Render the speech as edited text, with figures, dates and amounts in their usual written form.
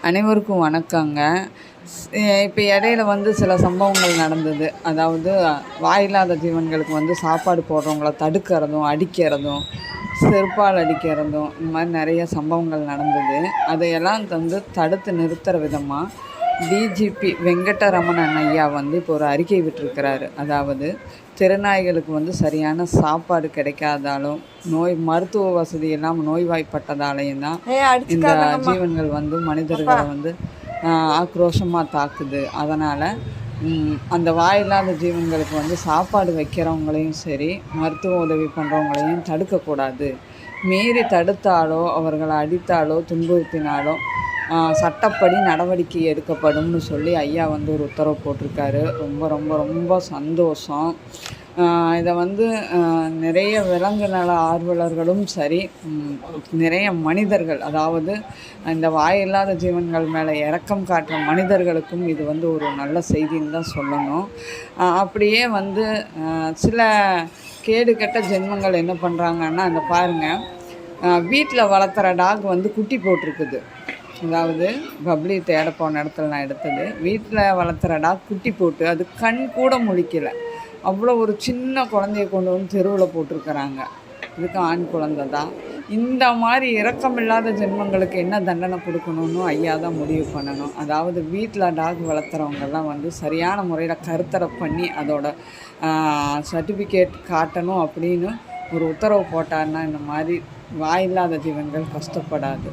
அனைவருக்கும் வணக்கங்க. இப்போ இடையில சில சம்பவங்கள் நடந்தது. அதாவது வாயில்லாத ஜீவன்களுக்கு சாப்பாடு போடுறவங்கள தடுக்கிறதும், அடிக்கிறதும், செருப்பால் அடிக்கிறதும் இந்த மாதிரி நிறைய சம்பவங்கள் நடந்தது. அதையெல்லாம் தடுத்து நிறுத்துகிற விதமாக டிஜிபி வெங்கடரமணன் ஐயா இப்போ ஒரு அறிக்கை விட்டிருக்கிறாரு. அதாவது தெருநாய்களுக்கு சரியான சாப்பாடு கிடைக்காதாலும், மருத்துவ வசதி இல்லாமல் நோய்வாய்ப்பட்டதாலேயும் தான் இந்த ஜீவன்கள் மனிதர்களை ஆக்ரோஷமாக தாக்குது. அதனால் அந்த வாயில்லாத ஜீவன்களுக்கு சாப்பாடு வைக்கிறவங்களையும் சரி, மருத்துவ உதவி பண்ணுறவங்களையும் தடுக்கக்கூடாது. மீறி தடுத்தாலோ, அவர்களை அடித்தாலோ, துன்புறுத்தினாலோ சட்டப்படி நடவடிக்கை எடுக்கப்படும்னு சொல்லி ஐயா ஒரு உத்தரவு போட்டிருக்காரு. ரொம்ப ரொம்ப ரொம்ப சந்தோஷம். இதை நிறைய விலங்கு நல ஆர்வலர்களும் சரி, நிறைய மனிதர்கள், அதாவது இந்த வாயில்லாத ஜீவன்கள் மேலே இரக்கம் காட்டுற மனிதர்களுக்கும் இது ஒரு நல்ல செய்தின்னு தான் சொல்லணும். அப்படியே சில கேடு கெட்ட ஜென்மங்கள் என்ன பண்ணுறாங்கன்னா, அந்த பாருங்கள், வீட்டில் வளர்த்துற டாக் குட்டி போட்டிருக்குது. அதாவது பப்ளி தேட போன இடத்துல நான் எடுத்தது. வீட்டில் வளர்த்துற டாக் குட்டி போட்டு அது கண் கூட முழிக்கலை. அவ்வளோ ஒரு சின்ன குழந்தைய கொண்டு தெருவில் போட்டிருக்கிறாங்க. இதுக்கு ஆண் குழந்தை தான். இந்த மாதிரி இரக்கமில்லாத ஜென்மங்களுக்கு என்ன தண்டனை கொடுக்கணும்னு ஐயா தான் முடிவு பண்ணணும். அதாவது வீட்டில் டாக் வளர்த்துறவங்கெல்லாம் சரியான முறையில் கருத்தரை பண்ணி அதோட சர்டிஃபிகேட் காட்டணும் அப்படின்னு ஒரு உத்தரவு போட்டாருன்னா இந்த மாதிரி வாயில்லாத ஜீவன்கள் கஷ்டப்படாது.